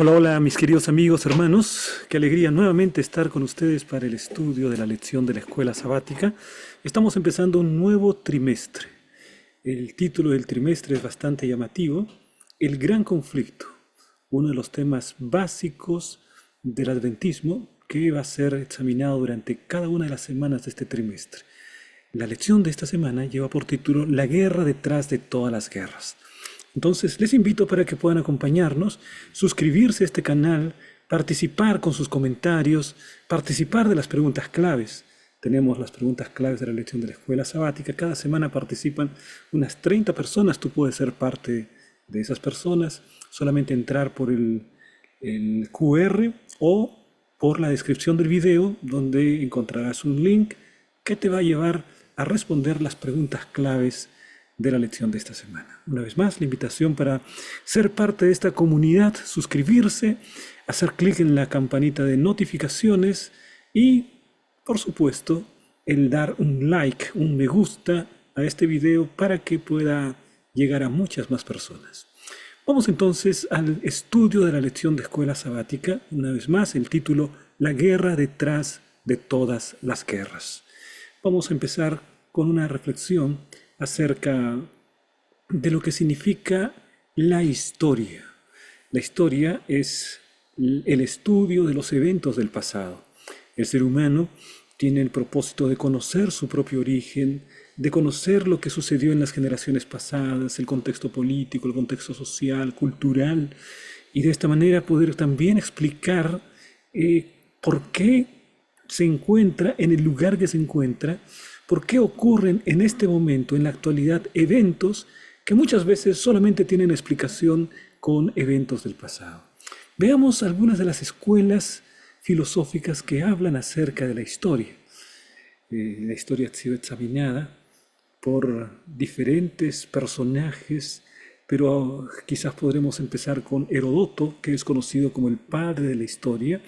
Hola, hola, mis queridos amigos, hermanos. Qué alegría nuevamente estar con ustedes para el estudio de la lección de la escuela sabática. Estamos empezando un nuevo trimestre. El título del trimestre es bastante llamativo: El Gran Conflicto, uno de los temas básicos del adventismo que va a ser examinado durante cada una de las semanas de este trimestre. La lección de esta semana lleva por título La guerra detrás de todas las guerras. Entonces, les invito para que puedan acompañarnos, suscribirse a este canal, participar con sus comentarios, participar de las preguntas claves. Tenemos las preguntas claves de la lección de la escuela sabática. Cada semana participan unas 30 personas. Tú puedes ser parte de esas personas. Solamente entrar por el QR o por la descripción del video, donde encontrarás un link que te va a llevar a responder las preguntas claves de la lección de esta semana. Una vez más, la invitación para ser parte de esta comunidad: suscribirse, hacer clic en la campanita de notificaciones y, por supuesto, el dar un like, un me gusta a este video para que pueda llegar a muchas más personas. Vamos entonces al estudio de la lección de escuela sabática. Una vez más, el título: La guerra detrás de todas las guerras. Vamos a empezar con una reflexión acerca de lo que significa la historia. La historia es el estudio de los eventos del pasado. El ser humano tiene el propósito de conocer su propio origen, de conocer lo que sucedió en las generaciones pasadas, el contexto político, el contexto social, cultural, y de esta manera poder también explicar por qué se encuentra en el lugar que se encuentra. ¿Por qué ocurren en este momento, en la actualidad, eventos que muchas veces solamente tienen explicación con eventos del pasado? Veamos algunas de las escuelas filosóficas que hablan acerca de la historia. La historia ha sido examinada por diferentes personajes, pero quizás podremos empezar con Heródoto, que es conocido como el padre de la historia,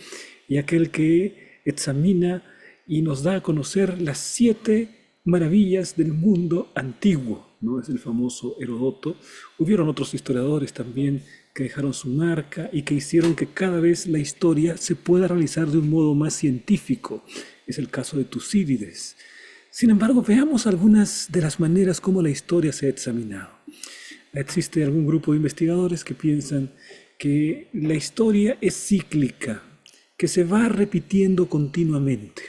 y aquel que examina y nos da a conocer las 7 maravillas del mundo antiguo, ¿no? Es el famoso Heródoto. Hubieron otros historiadores también que dejaron su marca y que hicieron que cada vez la historia se pueda realizar de un modo más científico. Es el caso de Tucídides. Sin embargo, veamos algunas de las maneras como la historia se ha examinado. Existe algún grupo de investigadores que piensan que la historia es cíclica, que se va repitiendo continuamente,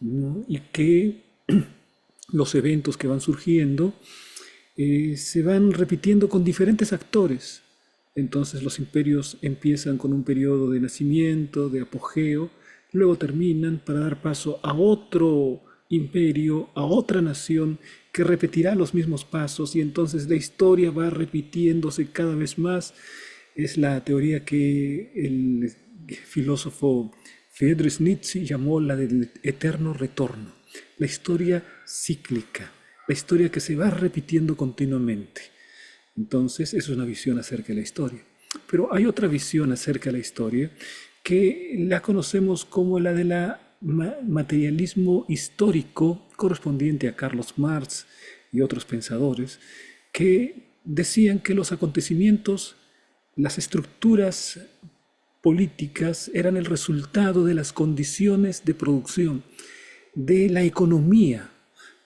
¿no? Y que los eventos que van surgiendo se van repitiendo con diferentes actores. Entonces los imperios empiezan con un periodo de nacimiento, de apogeo, luego terminan para dar paso a otro imperio, a otra nación que repetirá los mismos pasos, y entonces la historia va repitiéndose cada vez más. Es la teoría que el filósofo Friedrich Nietzsche llamó la del eterno retorno. La historia cíclica, la historia que se va repitiendo continuamente. Entonces, es una visión acerca de la historia. Pero hay otra visión acerca de la historia que la conocemos como la de la materialismo histórico, correspondiente a Carlos Marx y otros pensadores, que decían que los acontecimientos, las estructuras políticas eran el resultado de las condiciones de producción, de la economía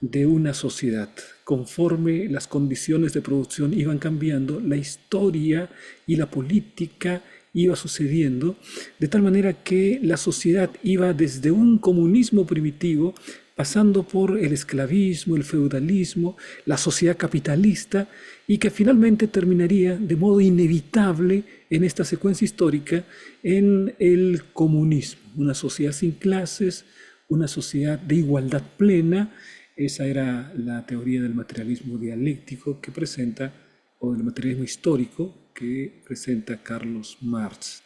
de una sociedad. Conforme las condiciones de producción iban cambiando, la historia y la política iba sucediendo, de tal manera que la sociedad iba desde un comunismo primitivo, pasando por el esclavismo, el feudalismo, la sociedad capitalista, y que finalmente terminaría de modo inevitable en esta secuencia histórica en el comunismo, una sociedad sin clases, una sociedad de igualdad plena. Esa era la teoría del materialismo dialéctico que presenta, o del materialismo histórico que presenta Carlos Marx.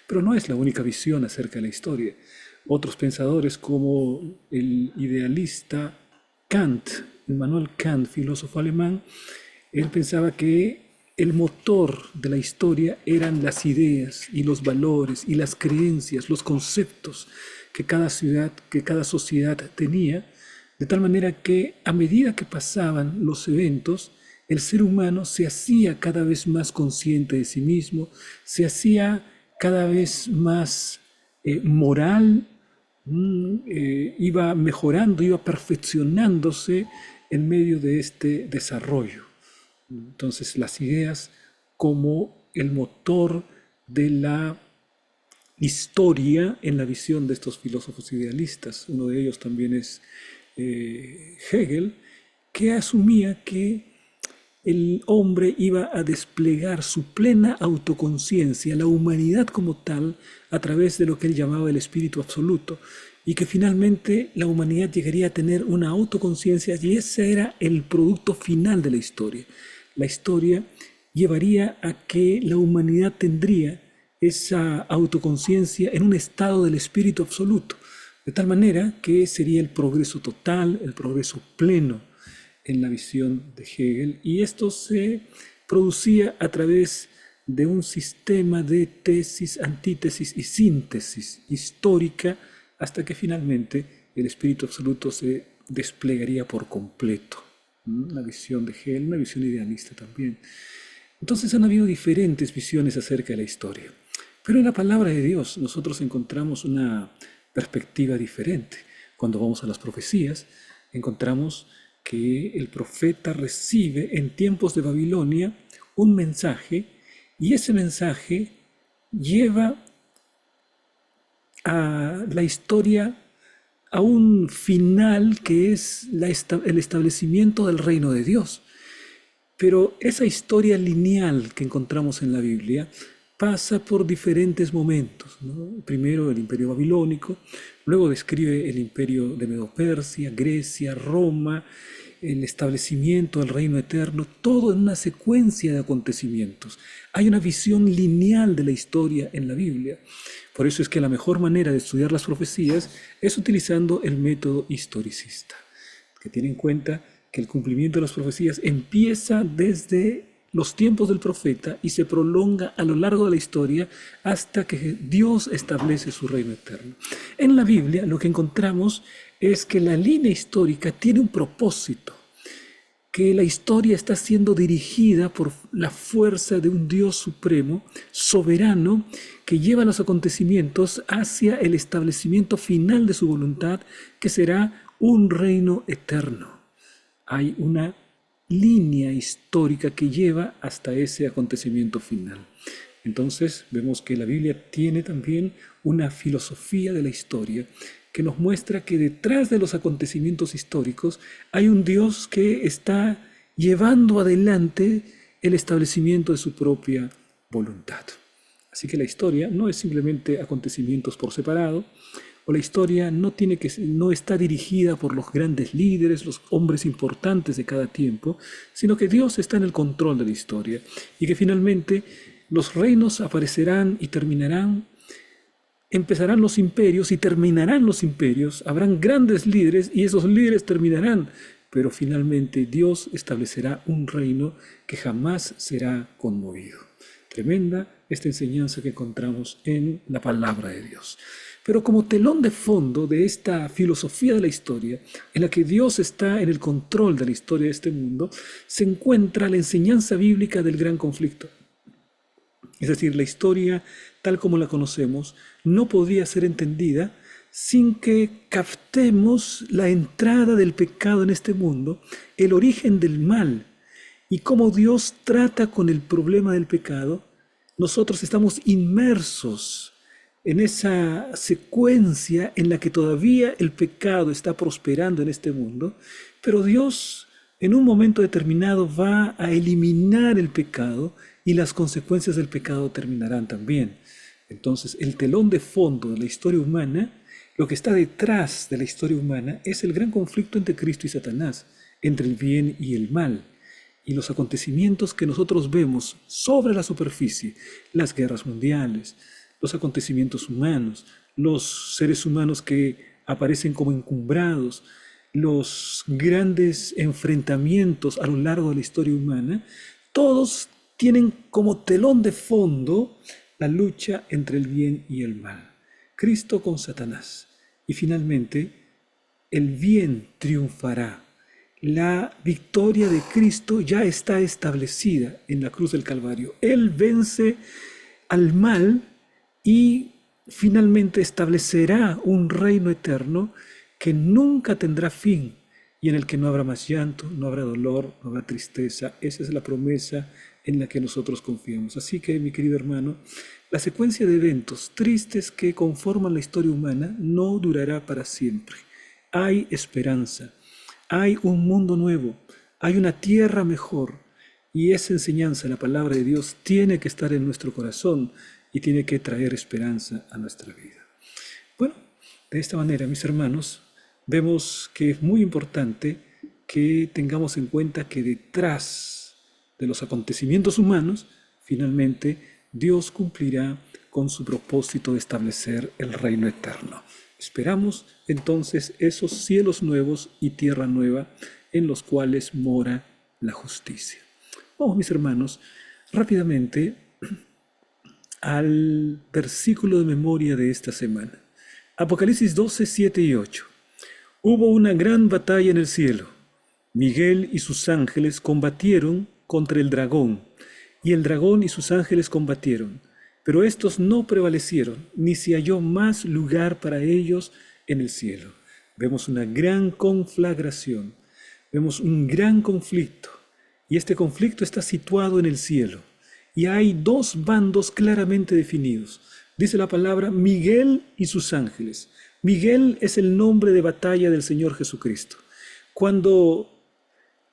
Pero no es la única visión acerca de la historia. Otros pensadores, como el idealista Kant, Immanuel Kant, filósofo alemán, él pensaba que el motor de la historia eran las ideas y los valores y las creencias, los conceptos que cada ciudad, que cada sociedad tenía, de tal manera que a medida que pasaban los eventos, el ser humano se hacía cada vez más consciente de sí mismo, se hacía cada vez más moral, iba mejorando, iba perfeccionándose en medio de este desarrollo. Entonces, las ideas como el motor de la historia en la visión de estos filósofos idealistas. Uno de ellos también es Hegel, que asumía que el hombre iba a desplegar su plena autoconciencia, la humanidad como tal, a través de lo que él llamaba el espíritu absoluto, y que finalmente la humanidad llegaría a tener una autoconciencia, y ese era el producto final de la historia. La historia llevaría a que la humanidad tendría esa autoconciencia en un estado del espíritu absoluto, de tal manera que sería el progreso total, el progreso pleno en la visión de Hegel, y esto se producía a través de un sistema de tesis, antítesis y síntesis histórica, hasta que finalmente el espíritu absoluto se desplegaría por completo. La visión de Hegel, una visión idealista también. Entonces han habido diferentes visiones acerca de la historia. Pero en la palabra de Dios nosotros encontramos una perspectiva diferente. Cuando vamos a las profecías, encontramos que el profeta recibe en tiempos de Babilonia un mensaje, y ese mensaje lleva a la historia a un final que es el establecimiento del reino de Dios. Pero esa historia lineal que encontramos en la Biblia pasa por diferentes momentos, ¿no? Primero el imperio babilónico, luego describe el imperio de Medo-Persia, Grecia, Roma, el establecimiento del reino eterno, todo en una secuencia de acontecimientos. Hay una visión lineal de la historia en la Biblia. Por eso es que la mejor manera de estudiar las profecías es utilizando el método historicista, que tiene en cuenta que el cumplimiento de las profecías empieza desde los tiempos del profeta y se prolonga a lo largo de la historia hasta que Dios establece su reino eterno. En la Biblia lo que encontramos es que la línea histórica tiene un propósito, que la historia está siendo dirigida por la fuerza de un Dios supremo, soberano, que lleva los acontecimientos hacia el establecimiento final de su voluntad, que será un reino eterno. Hay una línea histórica que lleva hasta ese acontecimiento final. Entonces vemos que la Biblia tiene también una filosofía de la historia que nos muestra que detrás de los acontecimientos históricos hay un Dios que está llevando adelante el establecimiento de su propia voluntad. Así que la historia no es simplemente acontecimientos por separado, o la historia no está dirigida por los grandes líderes, los hombres importantes de cada tiempo, sino que Dios está en el control de la historia y que finalmente los reinos aparecerán y terminarán, empezarán los imperios y terminarán los imperios, habrán grandes líderes y esos líderes terminarán, pero finalmente Dios establecerá un reino que jamás será conmovido. Tremenda esta enseñanza que encontramos en la palabra de Dios. Pero como telón de fondo de esta filosofía de la historia, en la que Dios está en el control de la historia de este mundo, se encuentra la enseñanza bíblica del gran conflicto. Es decir, la historia tal como la conocemos no podría ser entendida sin que captemos la entrada del pecado en este mundo, el origen del mal y cómo Dios trata con el problema del pecado. Nosotros estamos inmersos en esa secuencia en la que todavía el pecado está prosperando en este mundo, pero Dios en un momento determinado va a eliminar el pecado y las consecuencias del pecado terminarán también. Entonces, el telón de fondo de la historia humana, lo que está detrás de la historia humana, es el gran conflicto entre Cristo y Satanás, entre el bien y el mal. Y los acontecimientos que nosotros vemos sobre la superficie, las guerras mundiales, los acontecimientos humanos, los seres humanos que aparecen como encumbrados, los grandes enfrentamientos a lo largo de la historia humana, todos tienen como telón de fondo la lucha entre el bien y el mal. Cristo con Satanás. Y finalmente, el bien triunfará. La victoria de Cristo ya está establecida en la cruz del Calvario. Él vence al mal y finalmente establecerá un reino eterno que nunca tendrá fin y en el que no habrá más llanto, no habrá dolor, no habrá tristeza. Esa es la promesa en la que nosotros confiamos. Así que, mi querido hermano, la secuencia de eventos tristes que conforman la historia humana no durará para siempre. Hay esperanza, hay un mundo nuevo, hay una tierra mejor. Y esa enseñanza, la palabra de Dios, tiene que estar en nuestro corazón y tiene que traer esperanza a nuestra vida. Bueno, de esta manera, mis hermanos, vemos que es muy importante que tengamos en cuenta que detrás de los acontecimientos humanos, finalmente Dios cumplirá con su propósito de establecer el reino eterno. Esperamos entonces esos cielos nuevos y tierra nueva en los cuales mora la justicia. Vamos, mis hermanos, rápidamente al versículo de memoria de esta semana. Apocalipsis 12, 7 y 8. Hubo una gran batalla en el cielo. Miguel y sus ángeles combatieron contra el dragón, y el dragón y sus ángeles combatieron, pero estos no prevalecieron, ni se halló más lugar para ellos en el cielo. Vemos una gran conflagración, vemos un gran conflicto, y este conflicto está situado en el cielo, y hay dos bandos claramente definidos. Dice la palabra Miguel y sus ángeles. Miguel es el nombre de batalla del Señor Jesucristo. Cuando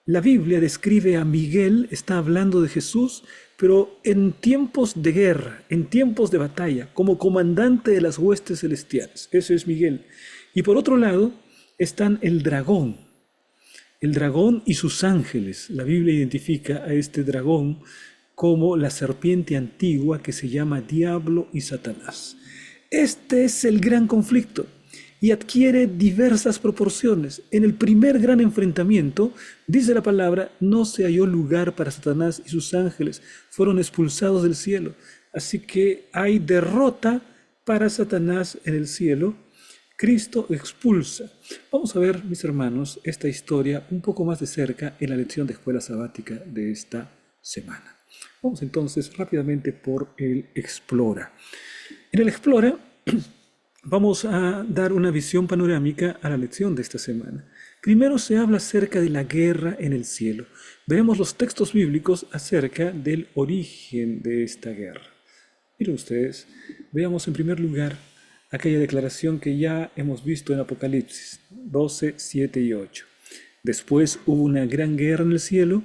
la Biblia describe a Miguel, está hablando de Jesús, pero en tiempos de guerra, en tiempos de batalla, como comandante de las huestes celestiales. Ese es Miguel. Y por otro lado están el dragón y sus ángeles. La Biblia identifica a este dragón como la serpiente antigua que se llama Diablo y Satanás. Este es el gran conflicto y adquiere diversas proporciones. En el primer gran enfrentamiento, dice la palabra, no se halló lugar para Satanás y sus ángeles, fueron expulsados del cielo. Así que hay derrota para Satanás en el cielo. Cristo expulsa. Vamos a ver, mis hermanos, esta historia un poco más de cerca en la lección de escuela sabática de esta semana. Vamos entonces rápidamente por el Explora. En el Explora vamos a dar una visión panorámica a la lección de esta semana. Primero se habla acerca de la guerra en el cielo. Veremos los textos bíblicos acerca del origen de esta guerra. Miren ustedes, veamos en primer lugar aquella declaración que ya hemos visto en Apocalipsis 12, 7 y 8. Después hubo una gran guerra en el cielo.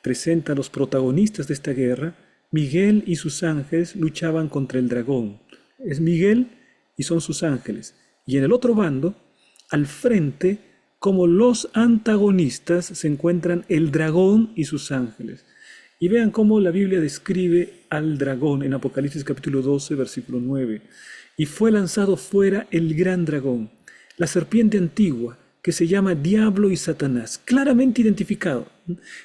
Presenta a los protagonistas de esta guerra. Miguel y sus ángeles luchaban contra el dragón. Es Miguel y son sus ángeles. Y en el otro bando, al frente, como los antagonistas, se encuentran el dragón y sus ángeles. Y vean cómo la Biblia describe al dragón en Apocalipsis capítulo 12, versículo 9. Y fue lanzado fuera el gran dragón, la serpiente antigua, que se llama Diablo y Satanás, claramente identificado.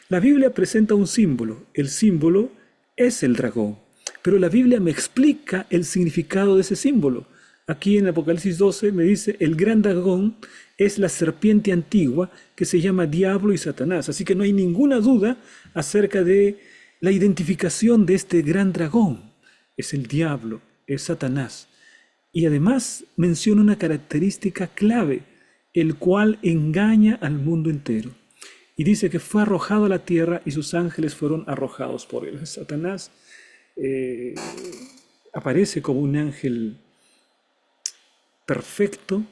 La Biblia presenta un símbolo, el símbolo es el dragón, pero la Biblia me explica el significado de ese símbolo. Aquí en Apocalipsis 12 me dice, el gran dragón es la serpiente antigua que se llama Diablo y Satanás, así que no hay ninguna duda acerca de la identificación de este gran dragón. Es el diablo, es Satanás. Y además menciona una característica clave, el cual engaña al mundo entero. Y dice que fue arrojado a la tierra y sus ángeles fueron arrojados por él. Satanás aparece como un ángel perfecto.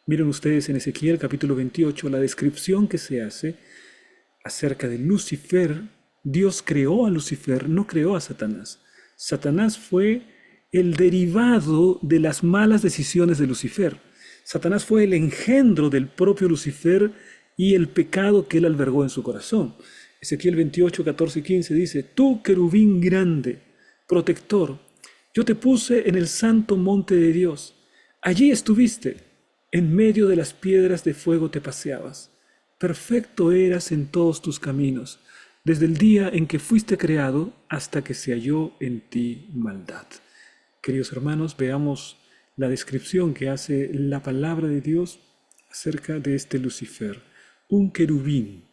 Miren ustedes en Ezequiel capítulo 28 la descripción que se hace acerca de Lucifer. Dios creó a Lucifer, no creó a Satanás. Satanás fue el derivado de las malas decisiones de Lucifer. Satanás fue el engendro del propio Lucifer y el pecado que él albergó en su corazón. Ezequiel 28, 14 y 15 dice, tú, querubín grande, protector, yo te puse en el santo monte de Dios. Allí estuviste, en medio de las piedras de fuego te paseabas. Perfecto eras en todos tus caminos, desde el día en que fuiste creado hasta que se halló en ti maldad. Queridos hermanos, veamos la descripción que hace la palabra de Dios acerca de este Lucifer. Un querubín,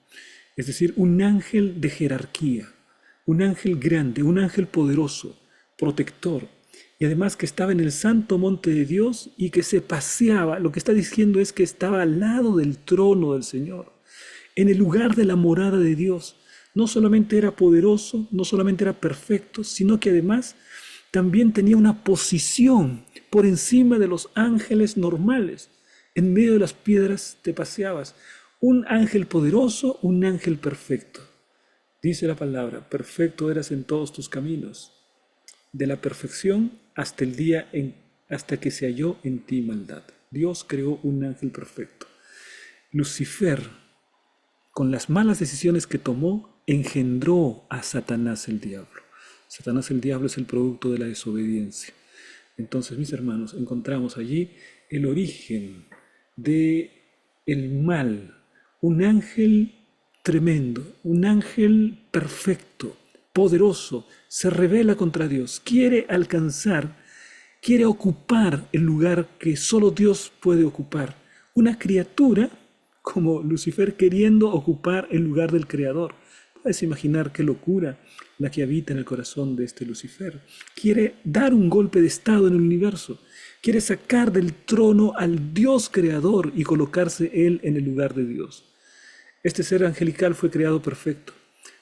es decir, un ángel de jerarquía, un ángel grande, un ángel poderoso, protector. y además que estaba en el santo monte de Dios y que se paseaba. Lo que está diciendo es que estaba al lado del trono del Señor, en el lugar de la morada de Dios. No solamente era poderoso, no solamente era perfecto, sino que además también tenía una posición por encima de los ángeles normales. En medio de las piedras te paseabas. Un ángel poderoso, un ángel perfecto. Dice la palabra, perfecto eras en todos tus caminos, de la perfección hasta el día hasta que se halló en ti maldad. Dios creó un ángel perfecto. Lucifer, con las malas decisiones que tomó, engendró a Satanás el diablo. Satanás el diablo es el producto de la desobediencia. Entonces, mis hermanos, encontramos allí el origen de el mal, un ángel tremendo, un ángel perfecto, poderoso, se rebela contra Dios, quiere alcanzar, quiere ocupar el lugar que solo Dios puede ocupar. Una criatura como Lucifer queriendo ocupar el lugar del Creador. Puedes imaginar qué locura la que habita en el corazón de este Lucifer. Quiere dar un golpe de estado en el universo. Quiere sacar del trono al Dios creador y colocarse él en el lugar de Dios. Este ser angelical fue creado perfecto.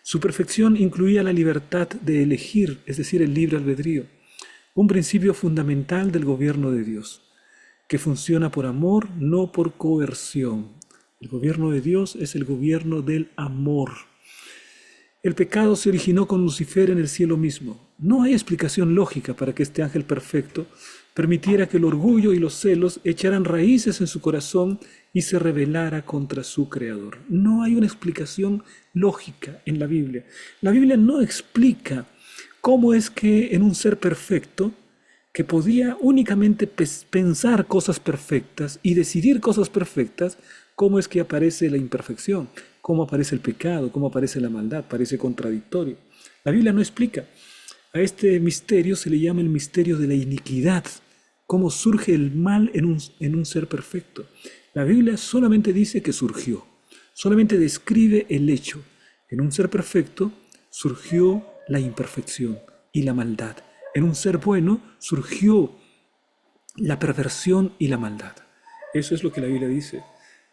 Su perfección incluía la libertad de elegir, es decir, el libre albedrío, un principio fundamental del gobierno de Dios, que funciona por amor, no por coerción. El gobierno de Dios es el gobierno del amor. El pecado se originó con Lucifer en el cielo mismo. No hay explicación lógica para que este ángel perfecto permitiera que el orgullo y los celos echaran raíces en su corazón y se rebelara contra su creador. No hay una explicación lógica en la Biblia. La Biblia no explica cómo es que en un ser perfecto, que podía únicamente pensar cosas perfectas y decidir cosas perfectas, cómo es que aparece la imperfección, cómo aparece el pecado, cómo aparece la maldad, parece contradictorio. La Biblia no explica. A este misterio se le llama el misterio de la iniquidad, cómo surge el mal en un ser perfecto. La Biblia solamente dice que surgió, solamente describe el hecho. En un ser perfecto surgió la imperfección y la maldad. En un ser bueno surgió la perversión y la maldad. Eso es lo que la Biblia dice.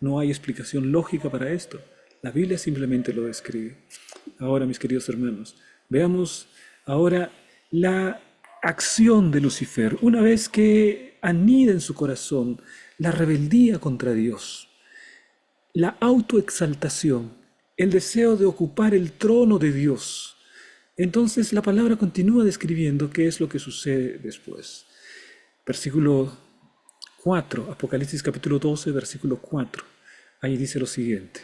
No hay explicación lógica para esto. La Biblia simplemente lo describe. Ahora, mis queridos hermanos, veamos ahora la acción de Lucifer. Una vez que anida en su corazón la rebeldía contra Dios, la autoexaltación, el deseo de ocupar el trono de Dios, entonces la palabra continúa describiendo qué es lo que sucede después. Versículo 4, Apocalipsis capítulo 12, versículo 4. Ahí dice lo siguiente.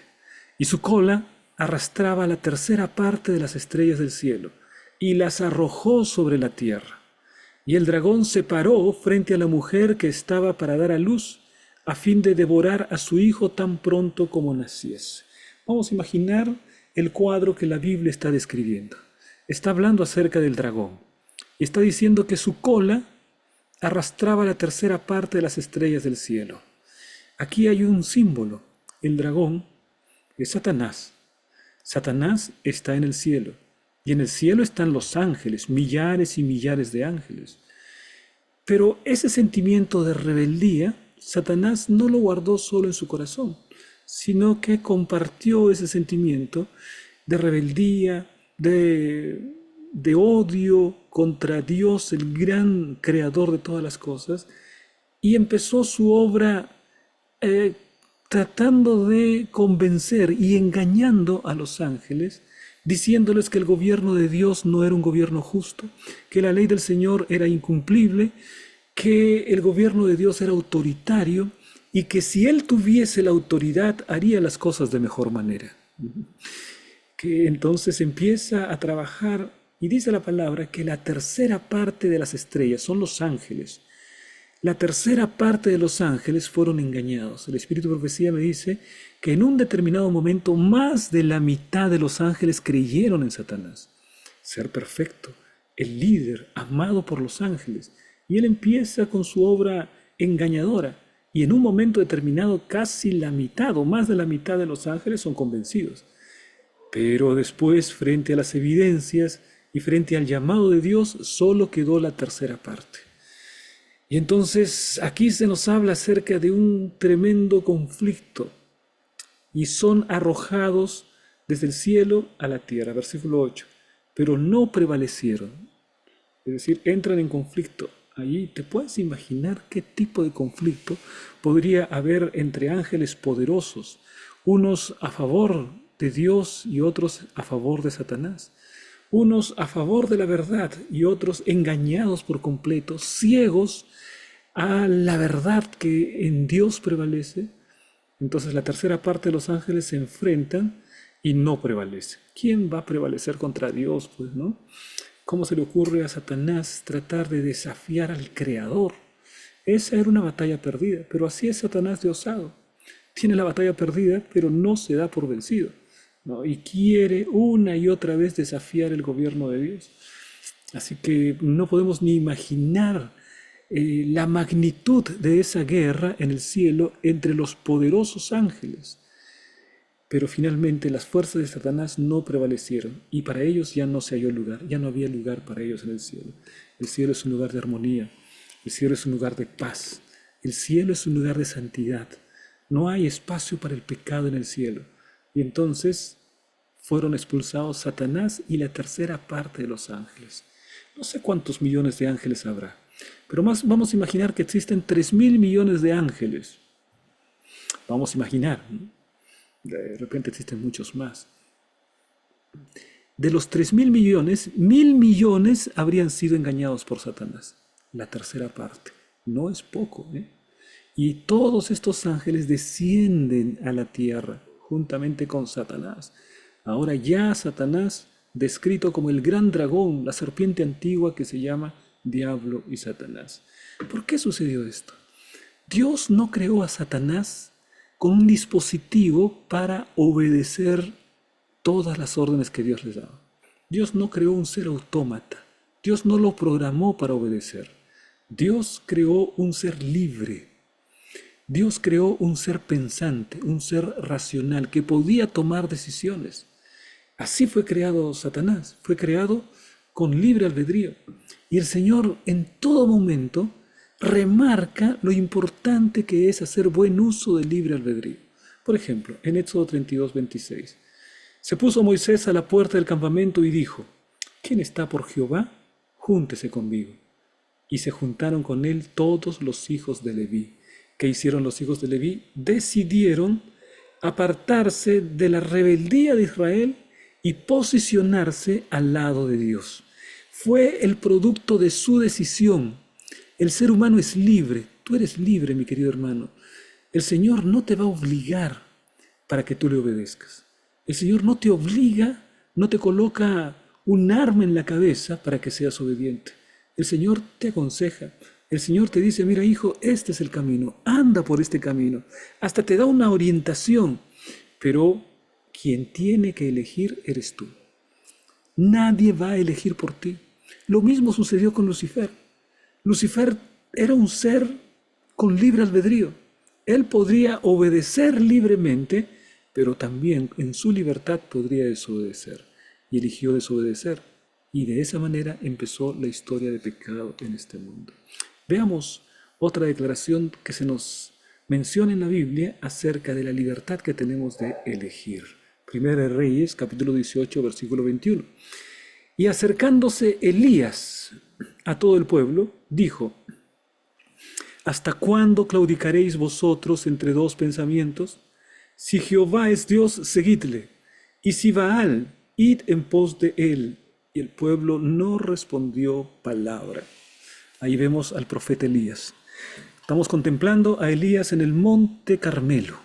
Y su cola arrastraba la tercera parte de las estrellas del cielo y las arrojó sobre la tierra. Y el dragón se paró frente a la mujer que estaba para dar a luz a fin de devorar a su hijo tan pronto como naciese. Vamos a imaginar el cuadro que la Biblia está describiendo. Está hablando acerca del dragón y está diciendo que su cola arrastraba la tercera parte de las estrellas del cielo. Aquí hay un símbolo. El dragón es Satanás. Satanás está en el cielo. Y en el cielo están los ángeles, millares y millares de ángeles. Pero ese sentimiento de rebeldía, Satanás no lo guardó solo en su corazón, sino que compartió ese sentimiento de rebeldía, de odio contra Dios, el gran creador de todas las cosas, y empezó su obra tratando de convencer y engañando a los ángeles, diciéndoles que el gobierno de Dios no era un gobierno justo, que la ley del Señor era incumplible, que el gobierno de Dios era autoritario y que si él tuviese la autoridad haría las cosas de mejor manera. Que entonces empieza a trabajar y dice la palabra que la tercera parte de las estrellas son los ángeles. La tercera parte de los ángeles fueron engañados. El Espíritu de Profecía me dice que en un determinado momento más de la mitad de los ángeles creyeron en Satanás. Ser perfecto, el líder amado por los ángeles. Y él empieza con su obra engañadora. Y en un momento determinado casi la mitad o más de la mitad de los ángeles son convencidos. Pero después, frente a las evidencias y frente al llamado de Dios solo quedó la tercera parte. Y entonces aquí se nos habla acerca de un tremendo conflicto y son arrojados desde el cielo a la tierra, versículo 8, pero no prevalecieron, es decir, entran en conflicto. Allí te puedes imaginar qué tipo de conflicto podría haber entre ángeles poderosos, unos a favor de Dios y otros a favor de Satanás, unos a favor de la verdad y otros engañados por completo, ciegos a la verdad que en Dios prevalece. Entonces la tercera parte de los ángeles se enfrentan y no prevalece. ¿Quién va a prevalecer contra Dios? Pues, ¿no? ¿Cómo se le ocurre a Satanás tratar de desafiar al Creador? Esa era una batalla perdida, pero así es Satanás de osado. Tiene la batalla perdida, pero no se da por vencido, ¿no? Y quiere una y otra vez desafiar el gobierno de Dios. Así que no podemos ni imaginar la magnitud de esa guerra en el cielo entre los poderosos ángeles. Pero finalmente las fuerzas de Satanás no prevalecieron y para ellos ya no se halló lugar, ya no había lugar para ellos en el cielo. El cielo es un lugar de armonía, el cielo es un lugar de paz, el cielo es un lugar de santidad. No hay espacio para el pecado en el cielo. Y entonces fueron expulsados Satanás y la tercera parte de los ángeles. No sé cuántos millones de ángeles habrá, pero más vamos a imaginar que existen 3.000 millones de ángeles. Vamos a imaginar, ¿no? De repente existen muchos más. De los 3.000 millones, 1.000 millones habrían sido engañados por Satanás. La tercera parte. No es poco, ¿eh? Y todos estos ángeles descienden a la tierra juntamente con Satanás. Ahora ya Satanás, descrito como el gran dragón, la serpiente antigua que se llama Diablo y Satanás. ¿Por qué sucedió esto? Dios no creó a Satanás con un dispositivo para obedecer todas las órdenes que Dios les daba. Dios no creó un ser autómata. Dios no lo programó para obedecer. Dios creó un ser libre. Dios creó un ser pensante, un ser racional que podía tomar decisiones. Así fue creado Satanás. Fue creado con libre albedrío. Y el Señor en todo momento remarca lo importante que es hacer buen uso del libre albedrío. Por ejemplo, en Éxodo 32, 26, se puso Moisés a la puerta del campamento y dijo: ¿quién está por Jehová? Júntese conmigo. Y se juntaron con él todos los hijos de Leví. ¿Qué hicieron los hijos de Leví? Decidieron apartarse de la rebeldía de Israel y posicionarse al lado de Dios. Fue el producto de su decisión. El ser humano es libre. Tú eres libre, mi querido hermano. El Señor no te va a obligar para que tú le obedezcas. El Señor no te obliga, no te coloca un arma en la cabeza para que seas obediente. El Señor te aconseja. El Señor te dice: mira, hijo, este es el camino, anda por este camino. Hasta te da una orientación, pero quien tiene que elegir eres tú. Nadie va a elegir por ti. Lo mismo sucedió con Lucifer. Lucifer era un ser con libre albedrío. Él podría obedecer libremente, pero también en su libertad podría desobedecer. Y eligió desobedecer. Y de esa manera empezó la historia de pecado en este mundo. Veamos otra declaración que se nos menciona en la Biblia acerca de la libertad que tenemos de elegir. Primera de Reyes, capítulo 18, versículo 21. Y acercándose Elías a todo el pueblo, dijo: ¿hasta cuándo claudicaréis vosotros entre dos pensamientos? Si Jehová es Dios, seguidle, y si Baal, id en pos de él. Y el pueblo no respondió palabra. Ahí vemos al profeta Elías. Estamos contemplando a Elías en el monte Carmelo,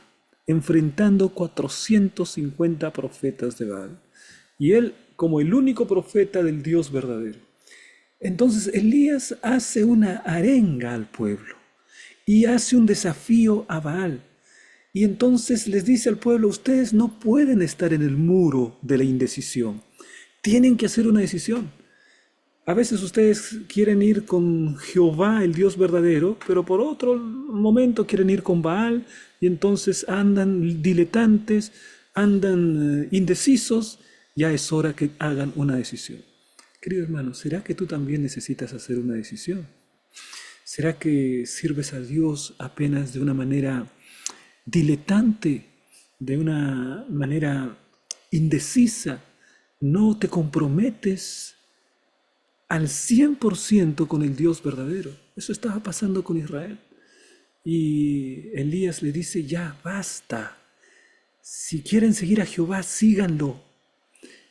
enfrentando 450 profetas de Baal. Y él como el único profeta del Dios verdadero. Entonces Elías hace una arenga al pueblo y hace un desafío a Baal. Y entonces les dice al pueblo: ustedes no pueden estar en el muro de la indecisión. Tienen que hacer una decisión. A veces ustedes quieren ir con Jehová, el Dios verdadero, pero por otro momento quieren ir con Baal y entonces andan diletantes, andan indecisos. Ya es hora que hagan una decisión. Querido hermano, ¿será que tú también necesitas hacer una decisión? ¿Será que sirves a Dios apenas de una manera diletante, de una manera indecisa? No te comprometes al 100% con el Dios verdadero. Eso estaba pasando con Israel. Y Elías le dice, ya, basta. Si quieren seguir a Jehová, síganlo.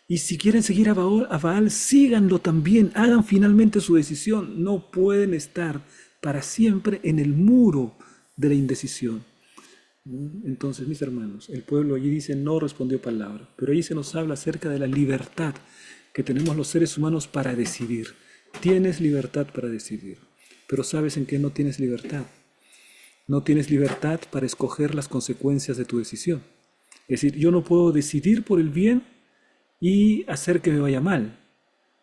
Y si quieren seguir a Baal, síganlo también. Hagan finalmente su decisión. No pueden estar para siempre en el muro de la indecisión. Entonces, mis hermanos, el pueblo allí dice no respondió palabra, pero allí se nos habla acerca de la libertad que tenemos los seres humanos para decidir. Tienes libertad para decidir, pero ¿sabes en qué no tienes libertad? No tienes libertad para escoger las consecuencias de tu decisión. Es decir, yo no puedo decidir por el bien y hacer que me vaya mal.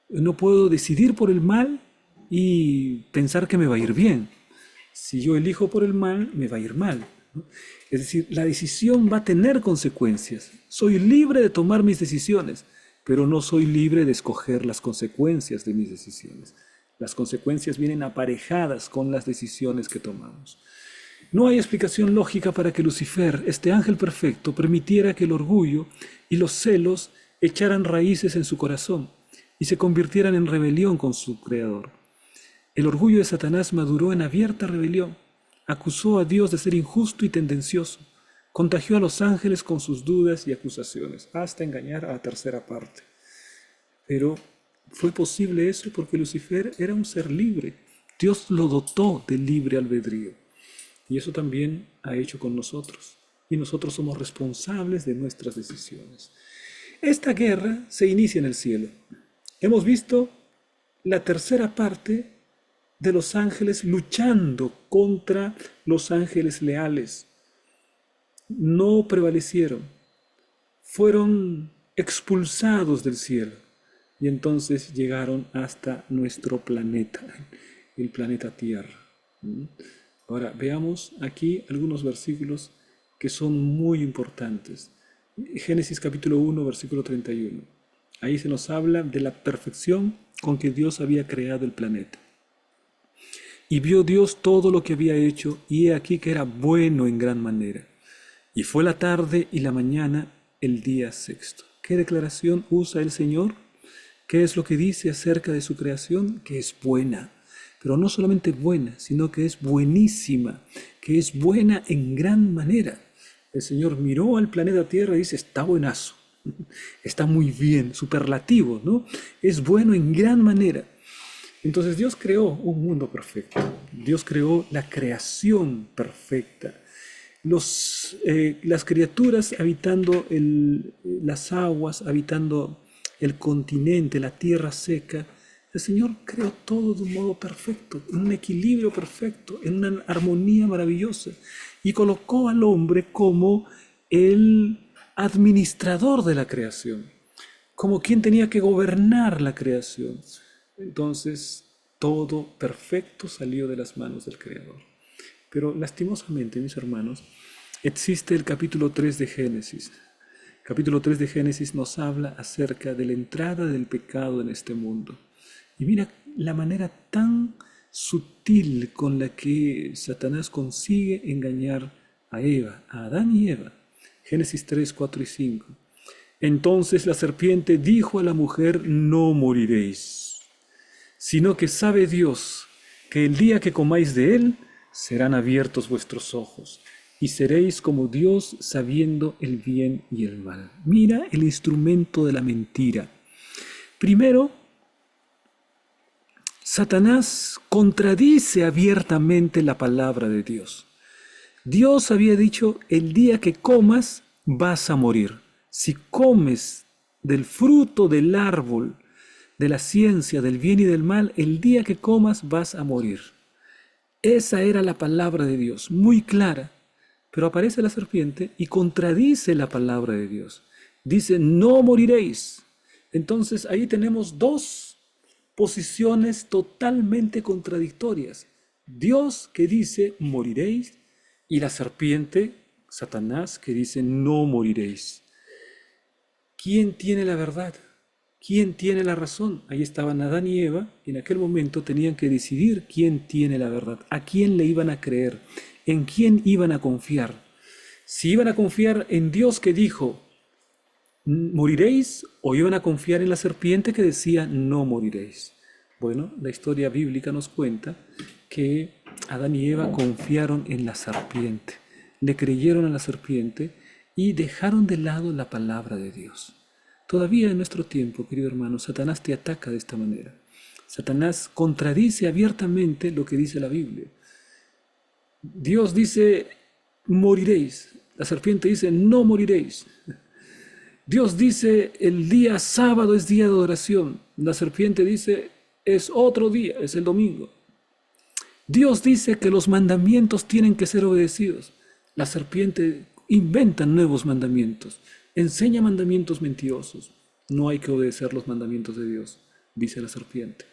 No puedo decidir por el mal y pensar que me va a ir bien. Si yo elijo por el mal, me va a ir mal, ¿no? Es decir, la decisión va a tener consecuencias. Soy libre de tomar mis decisiones, pero no soy libre de escoger las consecuencias de mis decisiones. Las consecuencias vienen aparejadas con las decisiones que tomamos. No hay explicación lógica para que Lucifer, este ángel perfecto, permitiera que el orgullo y los celos echaran raíces en su corazón y se convirtieran en rebelión con su creador. El orgullo de Satanás maduró en abierta rebelión, acusó a Dios de ser injusto y tendencioso, contagió a los ángeles con sus dudas y acusaciones, hasta engañar a la tercera parte. Pero fue posible eso porque Lucifer era un ser libre. Dios lo dotó de libre albedrío. Y eso también ha hecho con nosotros. Y nosotros somos responsables de nuestras decisiones. Esta guerra se inicia en el cielo. Hemos visto la tercera parte de los ángeles luchando contra los ángeles leales. No prevalecieron, fueron expulsados del cielo y entonces llegaron hasta nuestro planeta, el planeta Tierra. Ahora veamos aquí algunos versículos que son muy importantes. Génesis capítulo 1, versículo 31. Ahí se nos habla de la perfección con que Dios había creado el planeta. Y vio Dios todo lo que había hecho, y he aquí que era bueno en gran manera. Y fue la tarde y la mañana el día sexto. ¿Qué declaración usa el Señor? ¿Qué es lo que dice acerca de su creación? Que es buena. Pero no solamente buena, sino que es buenísima, que es buena en gran manera. El Señor miró al planeta Tierra y dice, está buenazo, está muy bien, superlativo, ¿no? Es bueno en gran manera. Entonces Dios creó un mundo perfecto. Dios creó la creación perfecta. Las criaturas habitando las aguas, habitando el continente, la tierra seca. El Señor creó todo de un modo perfecto, en un equilibrio perfecto, en una armonía maravillosa. Y colocó al hombre como el administrador de la creación, como quien tenía que gobernar la creación. Entonces, todo perfecto salió de las manos del Creador. Pero lastimosamente, mis hermanos, existe el capítulo 3 de Génesis. Capítulo 3 de Génesis nos habla acerca de la entrada del pecado en este mundo. Y mira la manera tan sutil con la que Satanás consigue engañar a Eva, a Adán y Eva. Génesis 3, 4 y 5. Entonces la serpiente dijo a la mujer, no moriréis, sino que sabe Dios que el día que comáis de él, serán abiertos vuestros ojos, y seréis como Dios sabiendo el bien y el mal. Mira el instrumento de la mentira. Primero, Satanás contradice abiertamente la palabra de Dios. Dios había dicho, el día que comas vas a morir. Si comes del fruto del árbol, de la ciencia, del bien y del mal, el día que comas vas a morir. Esa era la palabra de Dios, muy clara. Pero aparece la serpiente y contradice la palabra de Dios. Dice, no moriréis. Entonces ahí tenemos dos posiciones totalmente contradictorias. Dios que dice, moriréis, y la serpiente, Satanás, que dice, no moriréis. ¿Quién tiene la verdad? ¿Quién tiene la razón? Ahí estaban Adán y Eva, y en aquel momento tenían que decidir quién tiene la verdad, a quién le iban a creer, en quién iban a confiar. Si iban a confiar en Dios que dijo, moriréis, o iban a confiar en la serpiente que decía, no moriréis. Bueno, la historia bíblica nos cuenta que Adán y Eva confiaron en la serpiente, le creyeron a la serpiente y dejaron de lado la palabra de Dios. Todavía en nuestro tiempo, querido hermano, Satanás te ataca de esta manera. Satanás contradice abiertamente lo que dice la Biblia. Dios dice, moriréis. La serpiente dice, no moriréis. Dios dice, el día sábado es día de adoración. La serpiente dice, es otro día, es el domingo. Dios dice que los mandamientos tienen que ser obedecidos. La serpiente inventa nuevos mandamientos, enseña mandamientos mentirosos. No hay que obedecer los mandamientos de Dios, dice la serpiente.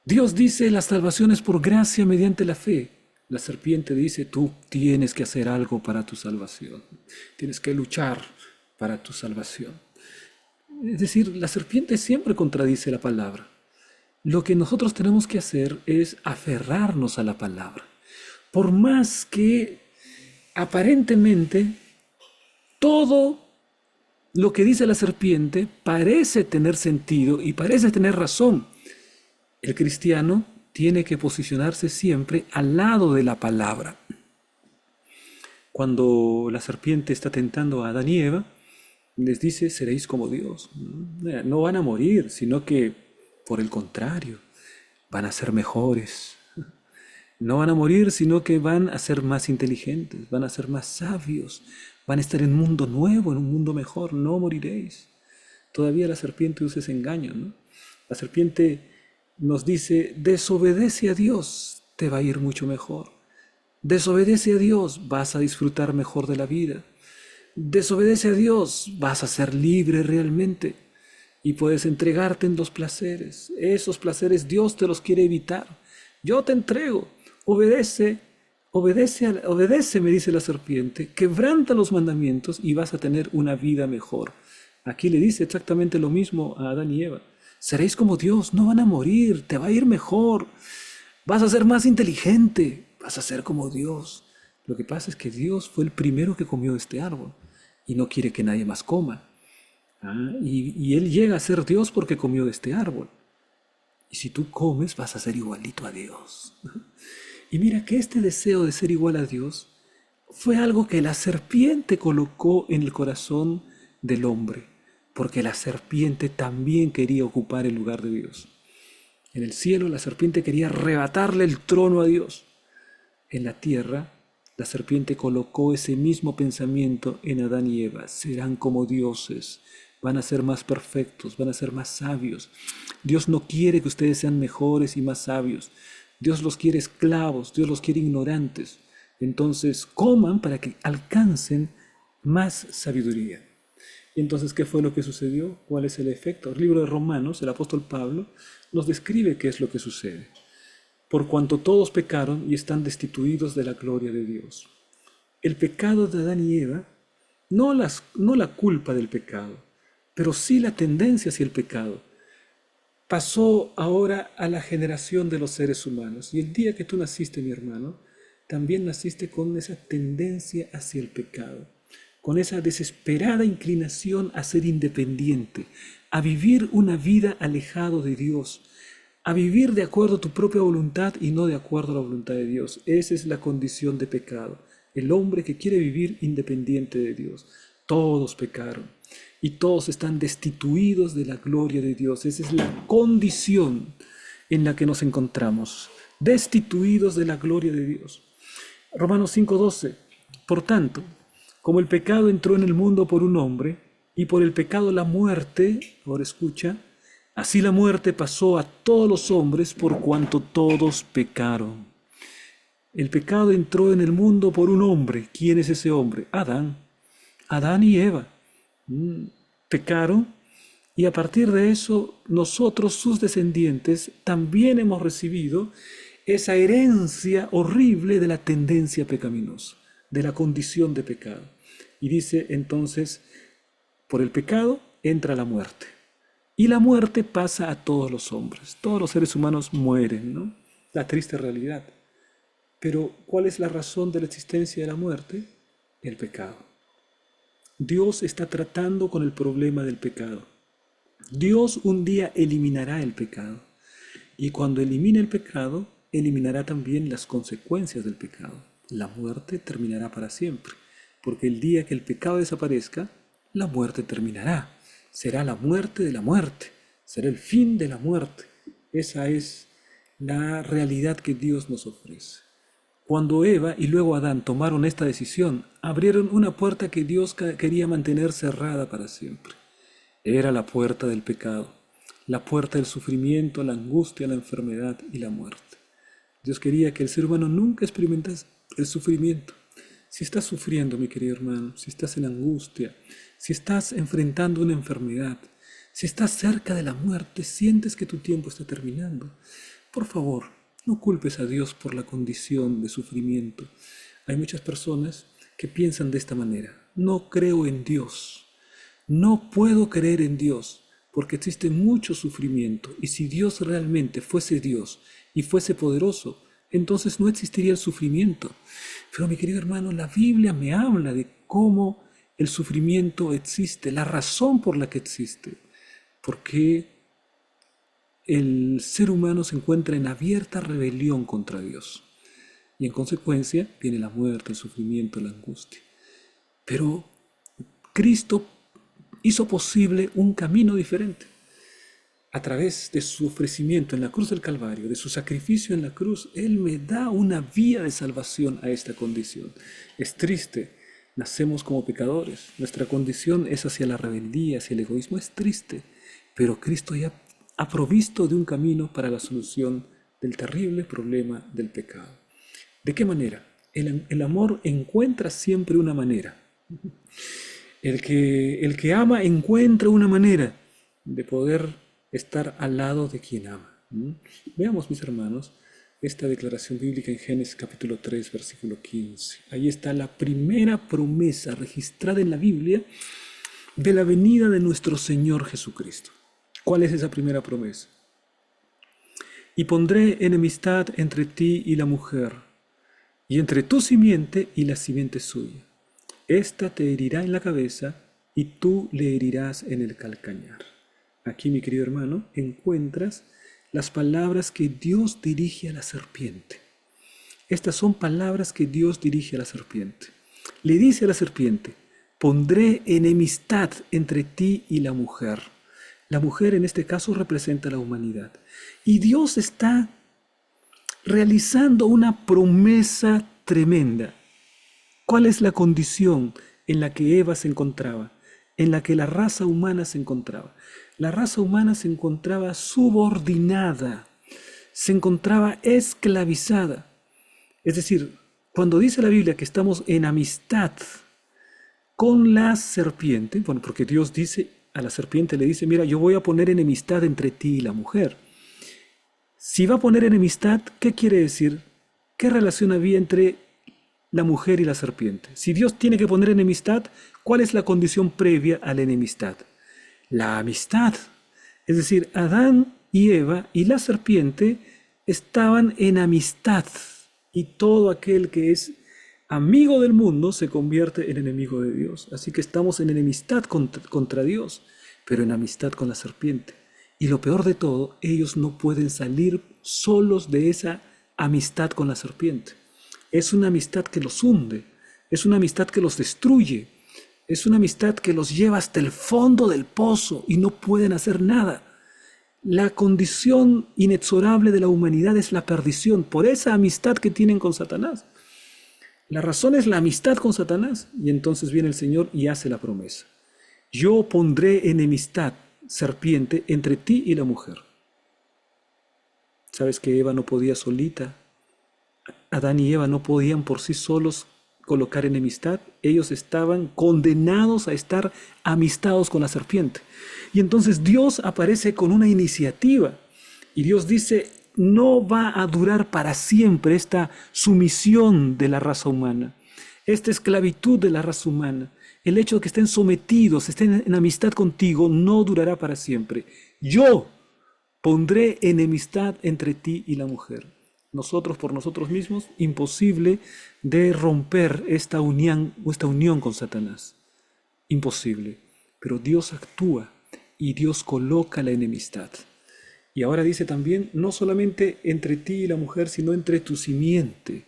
Dios dice, la salvación es por gracia mediante la fe. La serpiente dice, tú tienes que hacer algo para tu salvación. Tienes que luchar para tu salvación. Es decir, la serpiente siempre contradice la palabra. Lo que nosotros tenemos que hacer es aferrarnos a la palabra. Por más que aparentemente todo lo que dice la serpiente parece tener sentido y parece tener razón, el cristiano tiene que posicionarse siempre al lado de la palabra. Cuando la serpiente está tentando a Adán y Eva, les dice, seréis como Dios. No van a morir, sino que, por el contrario, van a ser mejores. No van a morir, sino que van a ser más inteligentes, van a ser más sabios, van a estar en un mundo nuevo, en un mundo mejor. No moriréis. Todavía la serpiente usa ese engaño, ¿no? La serpiente nos dice, desobedece a Dios, te va a ir mucho mejor. Desobedece a Dios, vas a disfrutar mejor de la vida. Desobedece a Dios, vas a ser libre realmente y puedes entregarte en los placeres. Esos placeres Dios te los quiere evitar. Yo te entrego, obedece, obedece, me dice la serpiente, quebranta los mandamientos y vas a tener una vida mejor. Aquí le dice exactamente lo mismo a Adán y Eva. Seréis como Dios, no van a morir, te va a ir mejor, vas a ser más inteligente, vas a ser como Dios. Lo que pasa es que Dios fue el primero que comió de este árbol y no quiere que nadie más coma. Y Él llega a ser Dios porque comió de este árbol. Y si tú comes vas a ser igualito a Dios. Y mira que este deseo de ser igual a Dios fue algo que la serpiente colocó en el corazón del hombre, porque la serpiente también quería ocupar el lugar de Dios. En el cielo la serpiente quería arrebatarle el trono a Dios. En la tierra la serpiente colocó ese mismo pensamiento en Adán y Eva. Serán como dioses, van a ser más perfectos, van a ser más sabios. Dios no quiere que ustedes sean mejores y más sabios. Dios los quiere esclavos, Dios los quiere ignorantes. Entonces coman para que alcancen más sabiduría. Y entonces, ¿qué fue lo que sucedió? ¿Cuál es el efecto? El libro de Romanos, el apóstol Pablo, nos describe qué es lo que sucede. Por cuanto todos pecaron y están destituidos de la gloria de Dios. El pecado de Adán y Eva, no la culpa del pecado, pero sí la tendencia hacia el pecado, pasó ahora a la generación de los seres humanos. Y el día que tú naciste, mi hermano, también naciste con esa tendencia hacia el pecado, con esa desesperada inclinación a ser independiente, a vivir una vida alejado de Dios, a vivir de acuerdo a tu propia voluntad y no de acuerdo a la voluntad de Dios. Esa es la condición de pecado. El hombre que quiere vivir independiente de Dios. Todos pecaron y todos están destituidos de la gloria de Dios. Esa es la condición en la que nos encontramos. Destituidos de la gloria de Dios. Romanos 5:12. Por tanto, como el pecado entró en el mundo por un hombre y por el pecado la muerte, ahora escucha, así la muerte pasó a todos los hombres por cuanto todos pecaron. El pecado entró en el mundo por un hombre. ¿Quién es ese hombre? Adán. Adán y Eva. Pecaron y a partir de eso nosotros, sus descendientes, también hemos recibido esa herencia horrible de la tendencia pecaminosa, de la condición de pecado. Y dice entonces, por el pecado entra la muerte. Y la muerte pasa a todos los hombres. Todos los seres humanos mueren, ¿no? La triste realidad. Pero, ¿cuál es la razón de la existencia de la muerte? El pecado. Dios está tratando con el problema del pecado. Dios un día eliminará el pecado. Y cuando elimine el pecado, eliminará también las consecuencias del pecado. La muerte terminará para siempre. Porque el día que el pecado desaparezca, la muerte terminará. Será la muerte de la muerte. Será el fin de la muerte. Esa es la realidad que Dios nos ofrece. Cuando Eva y luego Adán tomaron esta decisión, abrieron una puerta que Dios quería mantener cerrada para siempre. Era la puerta del pecado, la puerta del sufrimiento, la angustia, la enfermedad y la muerte. Dios quería que el ser humano nunca experimentase el sufrimiento. Si estás sufriendo, mi querido hermano, si estás en angustia, si estás enfrentando una enfermedad, si estás cerca de la muerte, sientes que tu tiempo está terminando, por favor, no culpes a Dios por la condición de sufrimiento. Hay muchas personas que piensan de esta manera: no creo en Dios, no puedo creer en Dios, porque existe mucho sufrimiento, y si Dios realmente fuese Dios y fuese poderoso, entonces no existiría el sufrimiento. Pero mi querido hermano, la Biblia me habla de cómo el sufrimiento existe, la razón por la que existe, porque el ser humano se encuentra en abierta rebelión contra Dios. Y en consecuencia viene la muerte, el sufrimiento, la angustia. Pero Cristo hizo posible un camino diferente. A través de su ofrecimiento en la cruz del Calvario, de su sacrificio en la cruz, Él me da una vía de salvación a esta condición. Es triste, nacemos como pecadores, nuestra condición es hacia la rebeldía, hacia el egoísmo, es triste, pero Cristo ya ha provisto de un camino para la solución del terrible problema del pecado. ¿De qué manera? El amor encuentra siempre una manera. El que ama encuentra una manera de poder estar al lado de quien ama. Veamos, mis hermanos, esta declaración bíblica en Génesis capítulo 3, versículo 15. Ahí está la primera promesa registrada en la Biblia de la venida de nuestro Señor Jesucristo. ¿Cuál es esa primera promesa? Y pondré enemistad entre ti y la mujer, y entre tu simiente y la simiente suya. Esta te herirá en la cabeza, y tú le herirás en el calcañar. Aquí, mi querido hermano, encuentras las palabras que Dios dirige a la serpiente. Estas son palabras que Dios dirige a la serpiente. Le dice a la serpiente: pondré enemistad entre ti y la mujer. La mujer en este caso representa a la humanidad. Y Dios está realizando una promesa tremenda. ¿Cuál es la condición en la que Eva se encontraba? En la que la raza humana se encontraba. La raza humana se encontraba subordinada, se encontraba esclavizada. Es decir, cuando dice la Biblia que estamos en amistad con la serpiente, bueno, porque Dios dice a la serpiente, le dice: mira, yo voy a poner enemistad entre ti y la mujer. Si va a poner enemistad, ¿qué quiere decir? ¿Qué relación había entre la mujer y la serpiente? Si Dios tiene que poner enemistad, ¿cuál es la condición previa a la enemistad? La amistad. Es decir, Adán y Eva y la serpiente estaban en amistad, y todo aquel que es amigo del mundo se convierte en enemigo de Dios. Así que estamos en enemistad contra Dios, pero en amistad con la serpiente. Y lo peor de todo, ellos no pueden salir solos de esa amistad con la serpiente. Es una amistad que los hunde, es una amistad que los destruye, es una amistad que los lleva hasta el fondo del pozo y no pueden hacer nada. La condición inexorable de la humanidad es la perdición por esa amistad que tienen con Satanás. La razón es la amistad con Satanás. Y entonces viene el Señor y hace la promesa: yo pondré enemistad, serpiente, entre ti y la mujer. ¿Sabes que Eva no podía solita? Adán y Eva no podían por sí solos colocar enemistad. Ellos estaban condenados a estar amistados con la serpiente. Y entonces Dios aparece con una iniciativa. Y Dios dice: no va a durar para siempre esta sumisión de la raza humana, esta esclavitud de la raza humana. el hecho de que estén sometidos, estén en amistad contigo, no durará para siempre. Yo pondré enemistad entre ti y la mujer. Nosotros por nosotros mismos, imposible de romper esta unión con Satanás. Imposible. Pero Dios actúa y Dios coloca la enemistad. Y ahora dice también, no solamente entre ti y la mujer, sino entre tu simiente.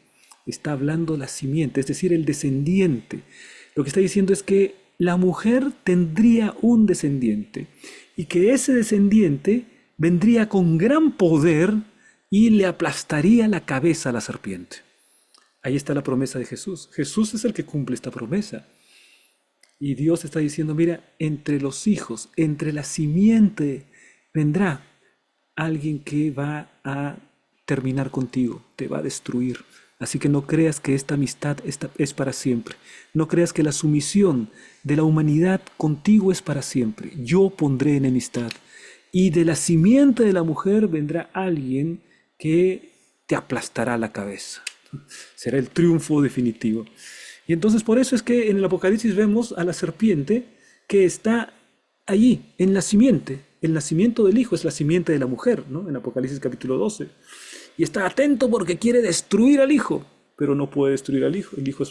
Está hablando la simiente, es decir, el descendiente. Lo que está diciendo es que la mujer tendría un descendiente y que ese descendiente vendría con gran poder y le aplastaría la cabeza a la serpiente. Ahí está la promesa de Jesús. Jesús es el que cumple esta promesa. Y Dios está diciendo, mira, entre los hijos, entre la simiente, vendrá alguien que va a terminar contigo, te va a destruir. Así que no creas que esta amistad es para siempre. No creas que la sumisión de la humanidad contigo es para siempre. Yo pondré enemistad. Y de la simiente de la mujer vendrá alguien que te aplastará la cabeza. Será el triunfo definitivo. Y entonces por eso es que en el Apocalipsis vemos a la serpiente que está allí, en la simiente. El nacimiento del hijo es la simiente de la mujer, ¿no? En Apocalipsis capítulo 12. Y está atento porque quiere destruir al hijo, pero no puede destruir al hijo. El hijo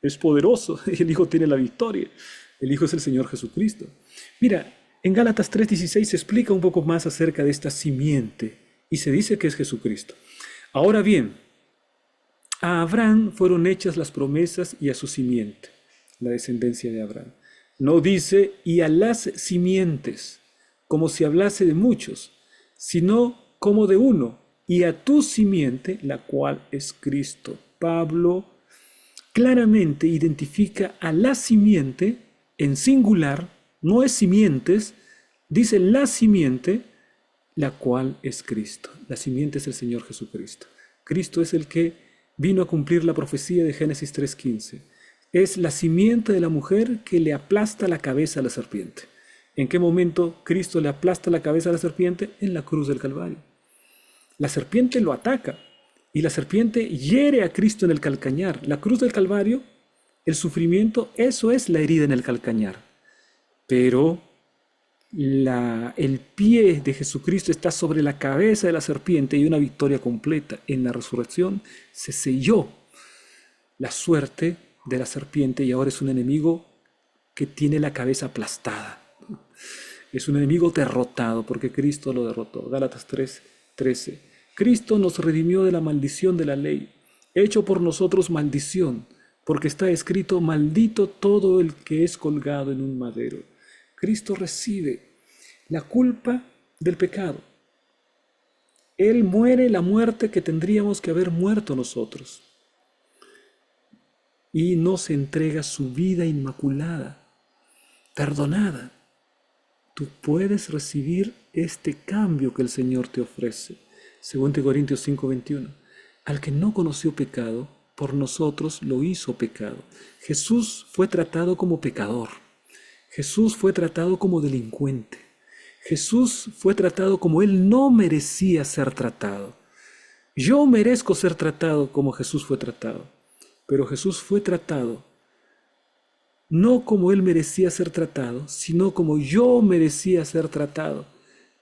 es poderoso, el hijo tiene la victoria. El hijo es el Señor Jesucristo. Mira, en Gálatas 3:16 se explica un poco más acerca de esta simiente y se dice que es Jesucristo. Ahora bien, a Abraham fueron hechas las promesas y a su simiente, la descendencia de Abraham. No dice y a las simientes, como si hablase de muchos, sino como de uno, y a tu simiente, la cual es Cristo. Pablo claramente identifica a la simiente en singular, no es simientes, dice la simiente, la cual es Cristo. La simiente es el Señor Jesucristo. Cristo es el que vino a cumplir la profecía de Génesis 3:15. Es la simiente de la mujer que le aplasta la cabeza a la serpiente. ¿En qué momento Cristo le aplasta la cabeza a la serpiente? En la cruz del Calvario. La serpiente lo ataca y la serpiente hiere a Cristo en el calcañar. La cruz del Calvario, el sufrimiento, eso es la herida en el calcañar. Pero el pie de Jesucristo está sobre la cabeza de la serpiente y una victoria completa. En la resurrección se selló la suerte de la serpiente y ahora es un enemigo que tiene la cabeza aplastada. Es un enemigo derrotado porque Cristo lo derrotó. Gálatas 3:13. Cristo nos redimió de la maldición de la ley, hecho por nosotros maldición, porque está escrito, maldito todo el que es colgado en un madero. Cristo recibe la culpa del pecado. Él muere la muerte que tendríamos que haber muerto nosotros. Y nos entrega su vida inmaculada, perdonada. Tú puedes recibir este cambio que el Señor te ofrece. 2 Corintios 5:21. Al que no conoció pecado, por nosotros lo hizo pecado. Jesús fue tratado como pecador. Jesús fue tratado como delincuente. Jesús fue tratado como Él no merecía ser tratado. Yo merezco ser tratado como Jesús fue tratado. Pero Jesús fue tratado no como Él merecía ser tratado, sino como yo merecía ser tratado,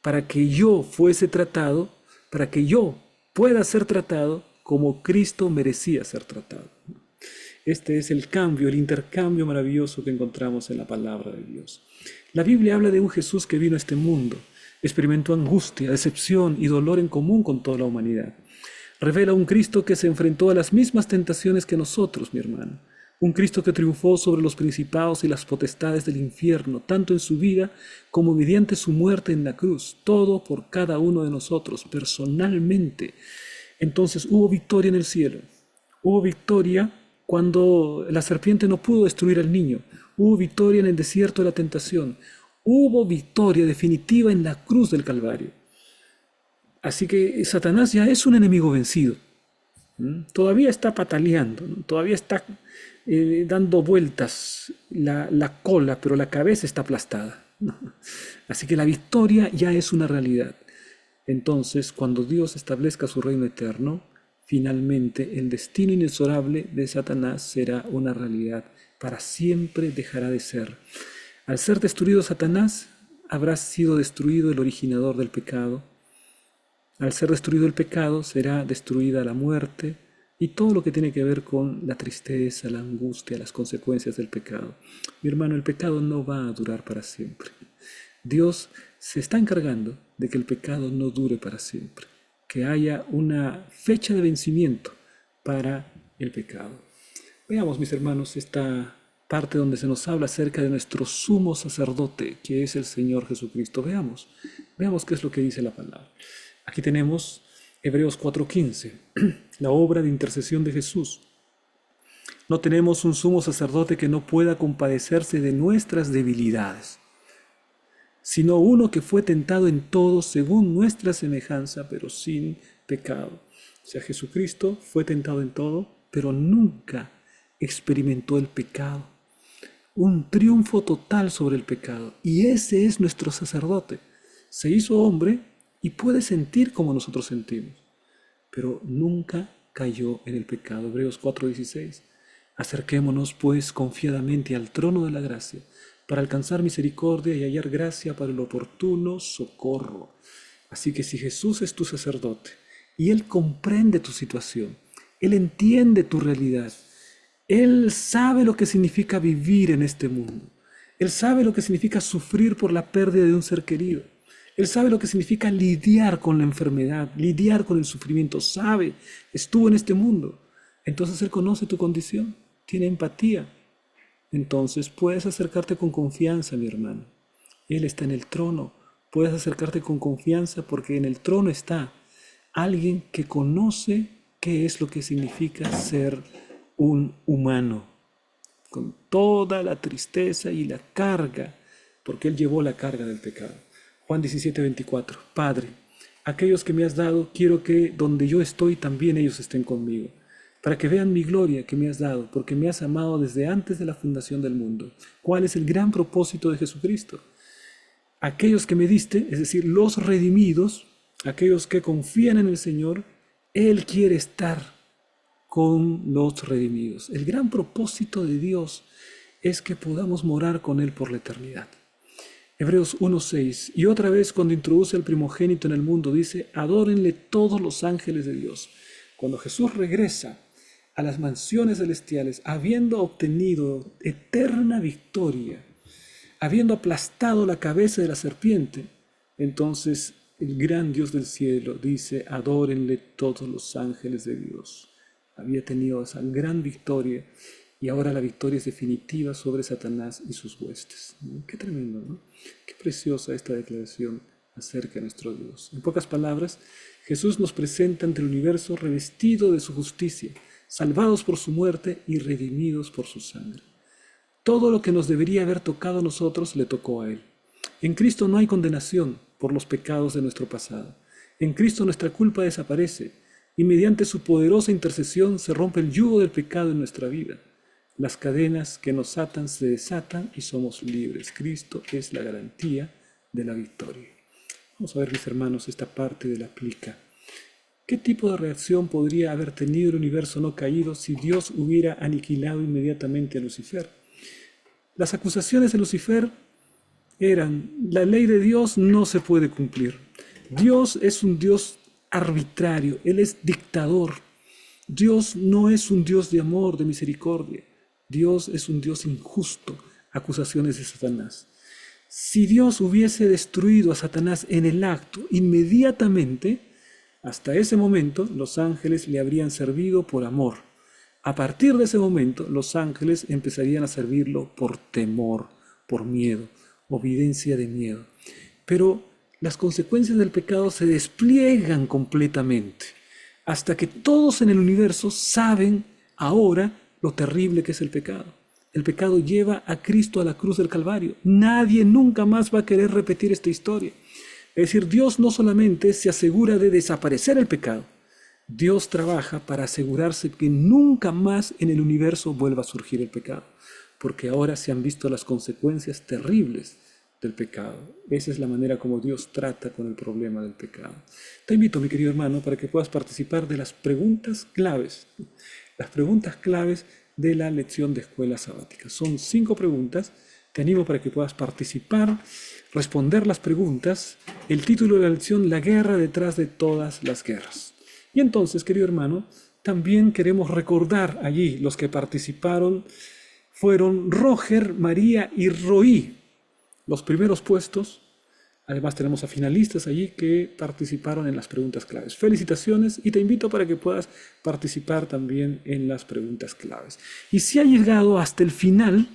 para que yo fuese tratado, para que yo pueda ser tratado como Cristo merecía ser tratado. Este es el cambio, el intercambio maravilloso que encontramos en la palabra de Dios. La Biblia habla de un Jesús que vino a este mundo, experimentó angustia, decepción y dolor en común con toda la humanidad. Revela un Cristo que se enfrentó a las mismas tentaciones que nosotros, mi hermano. Un Cristo que triunfó sobre los principados y las potestades del infierno, tanto en su vida como mediante su muerte en la cruz. Todo por cada uno de nosotros, personalmente. Entonces hubo victoria en el cielo. Hubo victoria cuando la serpiente no pudo destruir al niño. Hubo victoria en el desierto de la tentación. Hubo victoria definitiva en la cruz del Calvario. Así que Satanás ya es un enemigo vencido. Todavía está pataleando, ¿no? Todavía está dando vueltas la cola, pero la cabeza está aplastada, ¿no? Así que la victoria ya es una realidad. Entonces, cuando Dios establezca su reino eterno, Finalmente, el destino inexorable de Satanás será una realidad. Para siempre dejará de ser. Al ser destruido Satanás, habrá sido destruido el originador del pecado. Al ser destruido el pecado, será destruida la muerte y todo lo que tiene que ver con la tristeza, la angustia, las consecuencias del pecado. Mi hermano, el pecado no va a durar para siempre. Dios se está encargando de que el pecado no dure para siempre, que haya una fecha de vencimiento para el pecado. Veamos, mis hermanos, esta parte donde se nos habla acerca de nuestro sumo sacerdote, que es el Señor Jesucristo. Veamos qué es lo que dice la palabra. Aquí tenemos Hebreos 4:15, la obra de intercesión de Jesús. No tenemos un sumo sacerdote que no pueda compadecerse de nuestras debilidades, sino uno que fue tentado en todo según nuestra semejanza, pero sin pecado. O sea, Jesucristo fue tentado en todo, pero nunca experimentó el pecado. Un triunfo total sobre el pecado. Y ese es nuestro sacerdote. Se hizo hombre y puede sentir como nosotros sentimos, pero nunca cayó en el pecado. Hebreos 4:16. Acerquémonos pues confiadamente al trono de la gracia, para alcanzar misericordia y hallar gracia para el oportuno socorro. Así que si Jesús es tu sacerdote y Él comprende tu situación, Él entiende tu realidad, Él sabe lo que significa vivir en este mundo, Él sabe lo que significa sufrir por la pérdida de un ser querido, Él sabe lo que significa lidiar con la enfermedad, lidiar con el sufrimiento, estuvo en este mundo. Entonces Él conoce tu condición, tiene empatía. Entonces puedes acercarte con confianza, mi hermano. Él está en el trono. Puedes acercarte con confianza porque en el trono está alguien que conoce qué es lo que significa ser un humano, con toda la tristeza y la carga, porque Él llevó la carga del pecado. Juan 17:24. Padre, aquellos que me has dado, quiero que donde yo estoy también ellos estén conmigo, para que vean mi gloria que me has dado, porque me has amado desde antes de la fundación del mundo. ¿Cuál es el gran propósito de Jesucristo? Aquellos que me diste, es decir, los redimidos, aquellos que confían en el Señor, Él quiere estar con los redimidos. El gran propósito de Dios es que podamos morar con Él por la eternidad. Hebreos 1:6, y otra vez cuando introduce al primogénito en el mundo, dice, adórenle todos los ángeles de Dios. Cuando Jesús regresa a las mansiones celestiales, habiendo obtenido eterna victoria, habiendo aplastado la cabeza de la serpiente, entonces el gran Dios del cielo dice, adórenle todos los ángeles de Dios. Había tenido esa gran victoria y ahora la victoria es definitiva sobre Satanás y sus huestes. Qué tremendo, ¿no? Qué preciosa esta declaración acerca de nuestro Dios. En pocas palabras, Jesús nos presenta ante el universo revestido de su justicia, salvados por su muerte y redimidos por su sangre. Todo lo que nos debería haber tocado a nosotros le tocó a Él. En Cristo no hay condenación por los pecados de nuestro pasado. En Cristo nuestra culpa desaparece y mediante su poderosa intercesión se rompe el yugo del pecado en nuestra vida. Las cadenas que nos atan se desatan y somos libres. Cristo es la garantía de la victoria. Vamos a ver, mis hermanos, esta parte de la plica. ¿Qué tipo de reacción podría haber tenido el universo no caído si Dios hubiera aniquilado inmediatamente a Lucifer? Las acusaciones de Lucifer eran, la ley de Dios no se puede cumplir. Dios es un Dios arbitrario, Él es dictador. Dios no es un Dios de amor, de misericordia. Dios es un Dios injusto. Acusaciones de Satanás. Si Dios hubiese destruido a Satanás en el acto, inmediatamente, hasta ese momento, los ángeles le habrían servido por amor. A partir de ese momento, los ángeles empezarían a servirlo por temor, por miedo, evidencia de miedo. Pero las consecuencias del pecado se despliegan completamente, hasta que todos en el universo saben ahora lo terrible que es el pecado. El pecado lleva a Cristo a la cruz del Calvario. Nadie nunca más va a querer repetir esta historia. Es decir, Dios no solamente se asegura de desaparecer el pecado, Dios trabaja para asegurarse que nunca más en el universo vuelva a surgir el pecado, porque ahora se han visto las consecuencias terribles del pecado. Esa es la manera como Dios trata con el problema del pecado. Te invito, mi querido hermano, para que puedas participar de las preguntas claves de la lección de escuela sabática. Son 5 preguntas. Te animo para que puedas participar, responder las preguntas. El título de la lección: La guerra detrás de todas las guerras. Y entonces, querido hermano, también queremos recordar allí los que participaron. Fueron Roger, María y Roí los primeros puestos. Además tenemos a finalistas allí que participaron en las preguntas claves. Felicitaciones, y te invito para que puedas participar también en las preguntas claves. Y si has llegado hasta el final,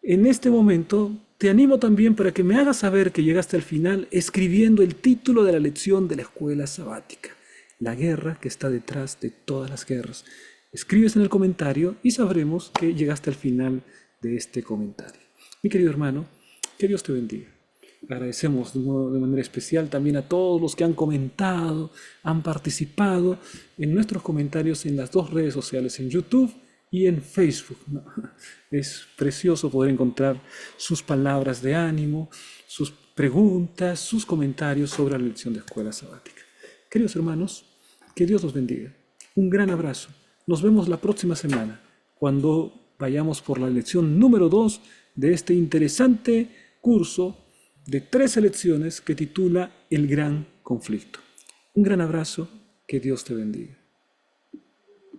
en este momento te animo también para que me hagas saber que llegaste al final escribiendo el título de la lección de la escuela sabática: La guerra que está detrás de todas las guerras. Escribes en el comentario y sabremos que llegaste al final de este comentario. Mi querido hermano, que Dios te bendiga. Agradecemos de manera especial también a todos los que han comentado, han participado en nuestros comentarios en las 2 redes sociales, en YouTube y en Facebook. Es precioso poder encontrar sus palabras de ánimo, sus preguntas, sus comentarios sobre la lección de escuela sabática. Queridos hermanos, que Dios los bendiga. Un gran abrazo. Nos vemos la próxima semana, cuando vayamos por la lección número 2 de este interesante curso de 13 lecciones que titula El Gran Conflicto. Un gran abrazo, que Dios te bendiga.